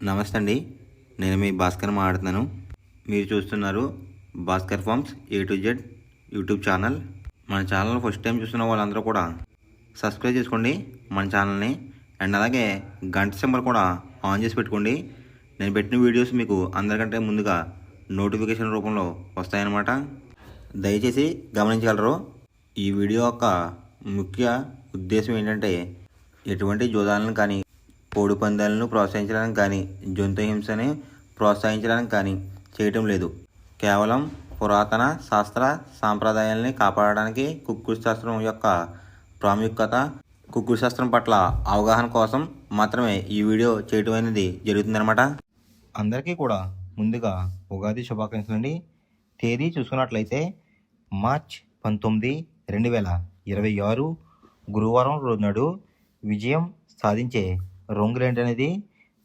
నమస్తే అండి. నేను మీ భాస్కర్ మాట్లాడుతున్నాను. మీరు చూస్తున్నారు Bhaskar farms A to Z YouTube channel. మన ఛానల్ ఫస్ట్ టైం చూస్తున్న వాళ్ళందరూ కూడా సబ్స్క్రైబ్ చేసుకోండి మన ఛానల్ని. అండ్ అలాగే గంట సింబల్ కూడా ఆన్ చేసి పెట్టుకోండి. నేను పెట్టిన వీడియోస్ మీకు అందరికంటే ముందుగా నోటిఫికేషన్ రూపంలో వస్తాయన్నమాట. దయచేసి గమనించగలరు. ఈ వీడియో యొక్క ముఖ్య ఉద్దేశం ఏంటంటే ఎటువంటి జోదాలను కానీ కోడి పందాలను ప్రోత్సహించడానికి కానీ జంతు హింసని ప్రోత్సహించడానికి కానీ చేయటం లేదు. కేవలం పురాతన శాస్త్ర సాంప్రదాయాల్ని కాపాడడానికి కుక్కుడు శాస్త్రం యొక్క ప్రాముఖ్యత, కుక్కుడు శాస్త్రం పట్ల అవగాహన కోసం మాత్రమే ఈ వీడియో చేయటం అనేది జరుగుతుందన్నమాట. అందరికీ కూడా ముందుగా ఉగాది శుభాకాంక్షలు అండి. తేదీ చూసుకున్నట్లయితే మార్చ్ 19, 2026 గురువారం రోజు నాడు విజయం సాధించే రంగులు ఏంటనేది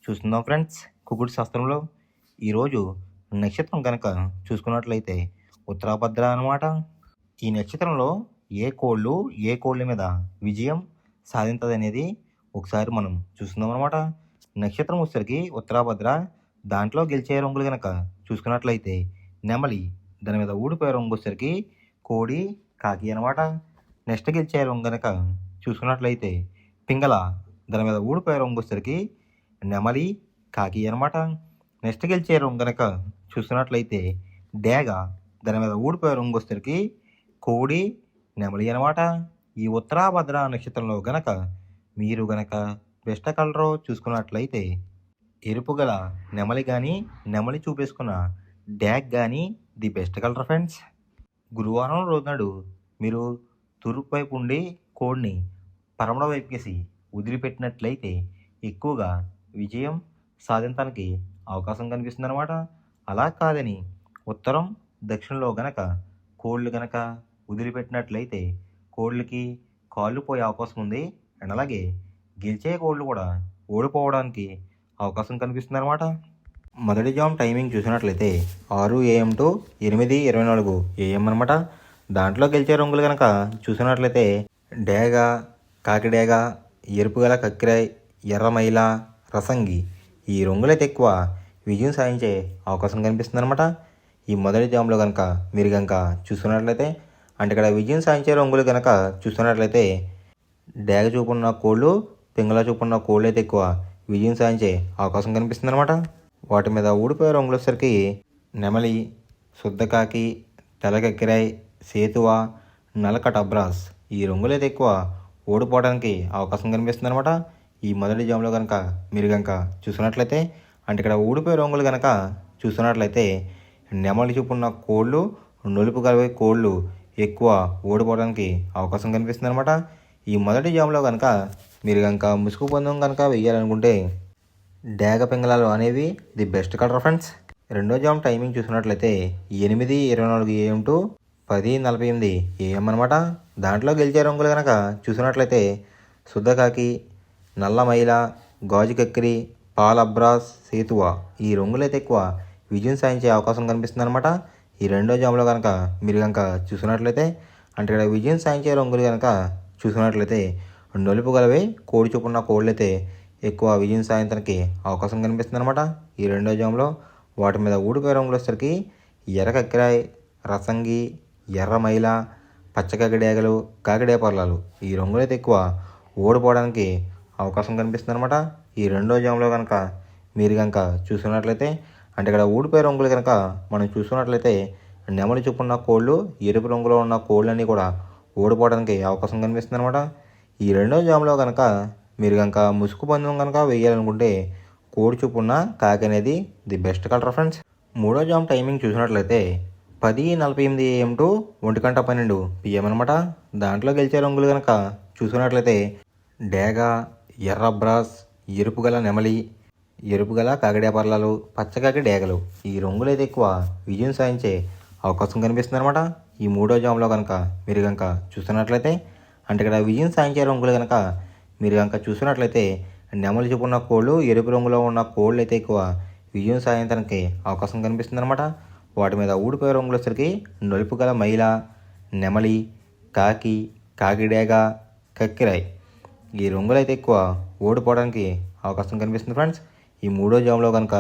చూస్తున్నాం ఫ్రెండ్స్. కుక్కుడు శాస్త్రంలో ఈరోజు నక్షత్రం కనుక చూసుకున్నట్లయితే ఉత్తరాభద్ర అనమాట. ఈ నక్షత్రంలో ఏ కోళ్ళ మీద విజయం సాధించదు అనేది ఒకసారి మనం చూస్తున్నాం అనమాట. నక్షత్రం వచ్చేసరికి ఉత్తరాభద్ర, దాంట్లో గెలిచే రంగులు కనుక చూసుకున్నట్లయితే నెమలి, దాని మీద ఊడిపోయే రంగు వచ్చేసరికి కోడి, కాకి అనమాట. నెక్స్ట్ గెలిచే రంగు కనుక చూసుకున్నట్లయితే పింగళ, దాని మీద ఊడిపోయే రంగు వచ్చేసరికి నెమలి, కాకి అనమాట. నెక్స్ట్ గెలిచే రంగు కనుక చూసుకున్నట్లయితే డేగ, దాని మీద ఊడిపోయే రంగు వచ్చేసరికి కోడి, నెమలి అనమాట. ఈ ఉత్తరాభద్ర నక్షత్రంలో గనక మీరు గనక బెస్ట్ కలర్ చూసుకున్నట్లయితే ఎరుపు గల నెమలి కానీ, నెమలి చూపేసుకున్న డ్యాగ్ కానీ ది బెస్ట్ కలర్ ఫ్రెండ్స్. గురువారం రోజు నాడు మీరు తూర్పు వైపు ఉండి కోడిని పరమడ వైపుకేసి వదిలిపెట్టినట్లయితే ఎక్కువగా విజయం సాధించడానికి అవకాశం కనిపిస్తుంది అనమాట. అలా కాదని ఉత్తరం, దక్షిణంలో గనక కోళ్ళు గనక వదిలిపెట్టినట్లయితే కోళ్ళకి కాళ్ళు పోయే అవకాశం ఉంది. అండ్ అలాగే గెలిచే కోళ్ళు కూడా ఓడిపోవడానికి అవకాశం కనిపిస్తుంది అనమాట. మొదటి జామ్ టైమింగ్ చూసినట్లయితే 6 AM to 8:24 AM అనమాట. దాంట్లో గెలిచే రంగులు కనుక చూసినట్లయితే డేగ, కాకిడేగ, ఎరుపు గల కక్కిరాయ్, ఎర్రమైల, రసంగి. ఈ రంగులైతే ఎక్కువ విజయం సాధించే అవకాశం కనిపిస్తుంది అనమాట. ఈ మొదటి జామ్లో కనుక మీరు కనుక చూసుకున్నట్లయితే అంటే ఇక్కడ విజయం సాధించే రంగులు కనుక చూస్తున్నట్లయితే డేగ చూపున్న కోళ్ళు, పింగళ చూపున్న కోళ్ళు అయితే ఎక్కువ విజయం సాధించే అవకాశం కనిపిస్తుంది అనమాట. వాటి మీద ఊడిపోయే రంగులు వచ్చేసరికి నెమలి, శుద్ధకాకి, తెల్లకక్కిరాయ్, సేతువ, నలకట అబ్రాస్. ఈ రంగులు అయితే ఎక్కువ ఓడిపోవడానికి అవకాశం కనిపిస్తుంది అనమాట. ఈ మొదటి జామ్లో కనుక మీరు కనుక చూసుకున్నట్లయితే అంటే ఇక్కడ ఊడిపోయే రంగులు కనుక చూసుకున్నట్లయితే నెమలి చూపున్న కోళ్ళు, నలుపు గల కోళ్ళు ఎక్కువ ఓడిపోవడానికి అవకాశం కనిపిస్తుంది అనమాట. ఈ మొదటి జామ్లో కనుక మీరు కనుక ముసుగు పందెం కనుక వెయ్యాలనుకుంటే డేగ పింగళాలు అనేవి ది బెస్ట్ కలర్ ఫ్రెండ్స్. రెండో జామ్ టైమింగ్ చూసినట్లయితే 8:24 AM to 10:48 AM అనమాట. దాంట్లో గెలిచే రంగులు కనుక చూసినట్లయితే శుద్ధకాకి, నల్లమైల, గాజు కక్కిరి, పాలబ్రాస్, సేతువ. ఈ రంగులైతే ఎక్కువ విజయం సాధించే అవకాశం కనిపిస్తుంది అనమాట. ఈ రెండో జామ్లో కనుక మీరు కనుక చూసినట్లయితే అంటే ఇక్కడ విజయం సాధించే రంగులు కనుక చూసినట్లయితే నలుపు గలవే కోడి చూపున్న కోళ్ళు అయితే ఎక్కువ విజయం సాధించడానికి అవకాశం కనిపిస్తుంది అనమాట. ఈ రెండో జామ్లో వాటి మీద ఊడిపోయే రంగులు వచ్చేసరికి ఎర్ర కక్కిరాయ్, రసంగి, ఎర్రమైల, పచ్చకాకిడేగలు, కాకిడే పర్లాలు. ఈ రంగులు అయితే ఎక్కువ ఓడిపోవడానికి అవకాశం కనిపిస్తుంది అనమాట. ఈ రెండో జామ్లో కనుక మీరు కనుక చూసుకున్నట్లయితే అంటే ఇక్కడ ఊడిపోయే రంగులు కనుక మనం చూసుకున్నట్లయితే నెమలి చూపున్న కోళ్ళు, ఎరుపు రంగులో ఉన్న కోళ్ళన్నీ కూడా ఓడిపోవడానికి అవకాశం కనిపిస్తుంది అనమాట. ఈ రెండో జామ్లో కనుక మీరు కనుక ముసుగు పందెం కనుక వేయాలనుకుంటే కోడి చూపున్న కాకి అనేది ది బెస్ట్ కలర్ ఫ్రెండ్స్. మూడో జామ్ టైమింగ్ చూసినట్లయితే 10:48 AM to 1:12 PM అనమాట. దాంట్లో గెలిచే రంగులు కనుక చూసుకున్నట్లయితే డేగ, ఎర్రబ్రాస్, ఎరుపు గల నెమలి, ఎరుపు గల కాకిడే పర్లాలు, పచ్చకాకి డేగలు. ఈ రంగులు అయితే ఎక్కువ విజయం సాధించే అవకాశం కనిపిస్తుంది అనమాట. ఈ మూడో జామ్లో కనుక మీరు కనుక చూస్తున్నట్లయితే అంటే ఇక్కడ విజయం సాధించే రంగులు కనుక మీరు కనుక చూసినట్లయితే నెమలి చూపున్న కోళ్ళు, ఎరుపు రంగులో ఉన్న కోళ్ళు అయితే ఎక్కువ విజయం సాధించడానికి అవకాశం కనిపిస్తుంది అనమాట. వాటి మీద ఊడిపోయే రంగులు వచ్చేసరికి నలుపు గల మైల, నెమలి, కాకి, కాకిడేగ, కక్కిరాయ్. ఈ రంగులు అయితే ఎక్కువ ఓడిపోవడానికి అవకాశం కనిపిస్తుంది ఫ్రెండ్స్. ఈ మూడో జామ్లో కనుక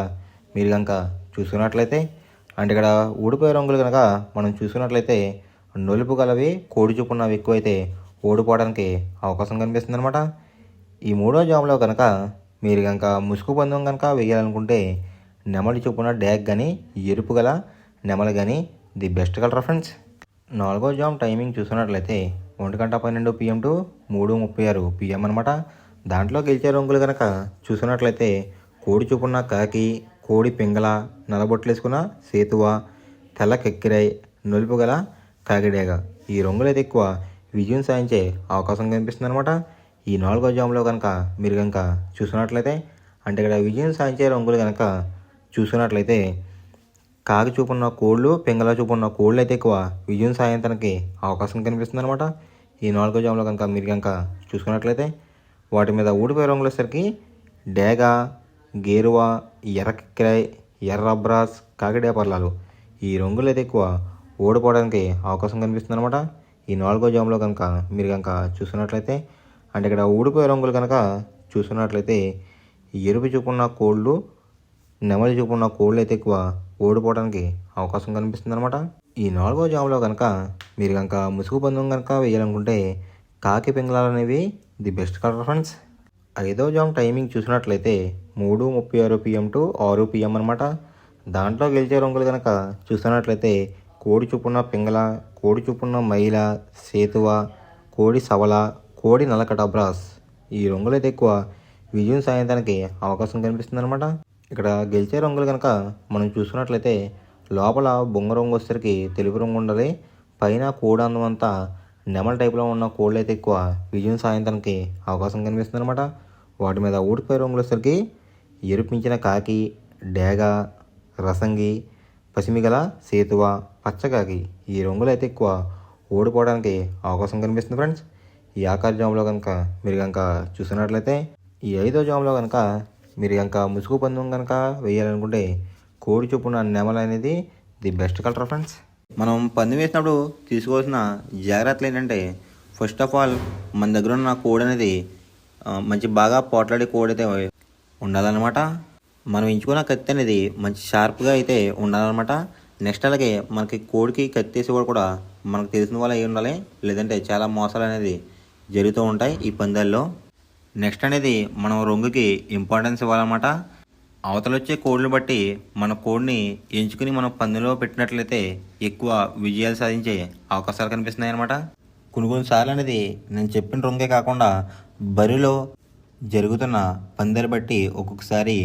మీరు కనుక చూసుకున్నట్లయితే అంటే ఇక్కడ ఊడిపోయే రంగులు కనుక మనం చూసుకున్నట్లయితే నలుపు గలవి కోడి చూపున్నవి ఎక్కువైతే ఓడిపోవడానికి అవకాశం కనిపిస్తుంది అనమాట. ఈ మూడో జామ్లో కనుక మీరు కనుక ముసుగు పందెం కనుక వేయాలనుకుంటే నెమలి చొప్పున డ్యాగ్ కానీ ఎరుపు గల నెమలి కానీ ది బెస్ట్ కలర్ ఫ్రెండ్స్. నాలుగో జామ్ టైమింగ్ చూసుకున్నట్లయితే 1:12 PM టు 3:36 PM అనమాట. దాంట్లో గెలిచే రంగులు కనుక చూసుకున్నట్లయితే కోడి చూపున్న కాకి, కోడి పింగళ, నల్లబొట్లు వేసుకున్న సేతువ, తెల్ల కెక్కిరై, నలుపు గల కాకిడేగ. ఈ రంగులు అయితే ఎక్కువ విజయం సాధించే అవకాశం కనిపిస్తుంది అనమాట. ఈ నాలుగో జామ్లో కనుక మీరు కనుక చూసుకున్నట్లయితే అంటే ఇక్కడ విజయం సాధించే రంగులు కనుక చూసుకున్నట్లయితే కాకి చూపున్న కోళ్ళు, పింగళ చూపున్న కోళ్ళు అయితే ఎక్కువ విజయం సాధించడానికి అవకాశం కనిపిస్తుంది అనమాట. ఈ నాలుగో జామ్లో కనుక మీరు కనుక చూసుకున్నట్లయితే వాటి మీద ఊడిపోయే రంగులు వచ్చేసరికి డేగ, గేరువ, ఎర్ర కిక్కిరాయ్, ఎర్ర అబ్రాస్, కాకిడే పర్లాలు. ఈ రంగులు అయితే ఎక్కువ ఓడిపోవడానికి అవకాశం కనిపిస్తుంది అనమాట. ఈ నాలుగో జామ్లో కనుక మీరు కనుక చూసుకున్నట్లయితే అంటే ఇక్కడ ఊడిపోయే రంగులు కనుక చూసుకున్నట్లయితే ఎరుపు చూపున్న కోళ్ళు, నెమలి చూపున్న కోళ్ళు అయితే ఎక్కువ ఓడిపోవడానికి అవకాశం కనిపిస్తుంది అనమాట. ఈ నాలుగో జామ్లో కనుక మీరు కనుక ముసుగు పందెం కనుక వేయాలనుకుంటే కాకి పింగళాలు అనేవి ది బెస్ట్ కలర్ ఫ్రెండ్స్. ఐదో జామ్ టైమింగ్ చూసినట్లయితే 3:36 PM టు 6 PM అనమాట. దాంట్లో గెలిచే రంగులు కనుక చూస్తున్నట్లయితే కోడి చూపున్న పింగళ, కోడి చూపున్న మైల, సేతువ, కోడి సవల, కోడి నల్లకట బ్రాస్. ఈ రంగులు అయితే ఎక్కువ విజయం సాధించడానికి అవకాశం కనిపిస్తుంది అనమాట. ఇక్కడ గెలిచే రంగులు కనుక మనం చూసుకున్నట్లయితే లోపల బొంగ రంగు వచ్చేసరికి తెలుపు రంగు ఉండాలి. పైన కోడి అందం అంతా నెమల టైప్లో ఉన్న కోళ్ళు అయితే ఎక్కువ విజయం సాధించడానికి అవకాశం కనిపిస్తుంది అనమాట. వాటి మీద ఊడిపోయే రంగులు వచ్చేసరికి ఎరుపించిన కాకి, డేగ, రసంగి, పసిమిగల, సేతువ, పచ్చకాకి. ఈ రంగులు అయితే ఎక్కువ ఓడిపోవడానికి అవకాశం కనిపిస్తుంది ఫ్రెండ్స్. ఈ ఆకార జామ్లో కనుక మీరు కనుక చూసినట్లయితే ఈ ఐదో జామ్లో కనుక మీరు కనుక ముసుగు పందెం కనుక వేయాలనుకుంటే కోడి చొప్పున నెమల అనేది ది బెస్ట్ కలర్ ఫ్రెండ్స్. మనం పందెం వేసినప్పుడు తీసుకోవాల్సిన జాగ్రత్తలు ఏంటంటే ఫస్ట్ ఆఫ్ ఆల్ మన దగ్గర ఉన్న కోడి అనేది మంచి బాగా పోట్లాడే కోడి అయితే ఉండాలన్నమాట. మనం ఎంచుకున్న కత్తి అనేది మంచి షార్ప్గా అయితే ఉండాలన్నమాట. నెక్స్ట్ అలాగే మనకి కోడికి కత్తి వేసేవాడు కూడా మనకు తెలిసిన వాళ్ళు అయి ఉండాలి, లేదంటే చాలా మోసాలు అనేది జరుగుతూ ఉంటాయి ఈ పందాల్లో. నెక్స్ట్ అనేది మనం రంగుకి ఇంపార్టెన్స్ ఇవ్వాలన్నమాట. అవతల వచ్చే కోడిని బట్టి మన కోడిని ఎంచుకుని మనం పందెంలో పెట్టినట్లయితే ఎక్కువ విజయాలు సాధించే అవకాశాలు కనిపిస్తున్నాయి అన్నమాట. కొన్నిసార్లు అనేది నేను చెప్పిన రంగే కాకుండా బరిలో జరుగుతున్న పందాలు బట్టి ఒక్కొక్కసారి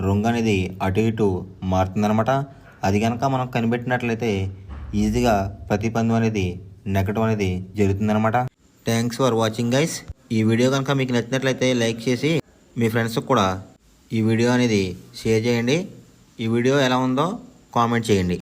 రంగు అనేది అటు ఇటు మారుతుందన్నమాట. అది కనుక మనం కనిపెట్టినట్లయితే ఈజీగా ప్రతి పందెం అనేది నెగ్గడం అనేది జరుగుతుందన్నమాట. Thanks for watching guys. ఈ వీడియో కనుక మీకు నచ్చినట్లయితే లైక్ చేసి మీ ఫ్రెండ్స్కి కూడా ఈ వీడియో అనేది షేర్ చేయండి. ఈ వీడియో ఎలా ఉందో కామెంట్ చేయండి.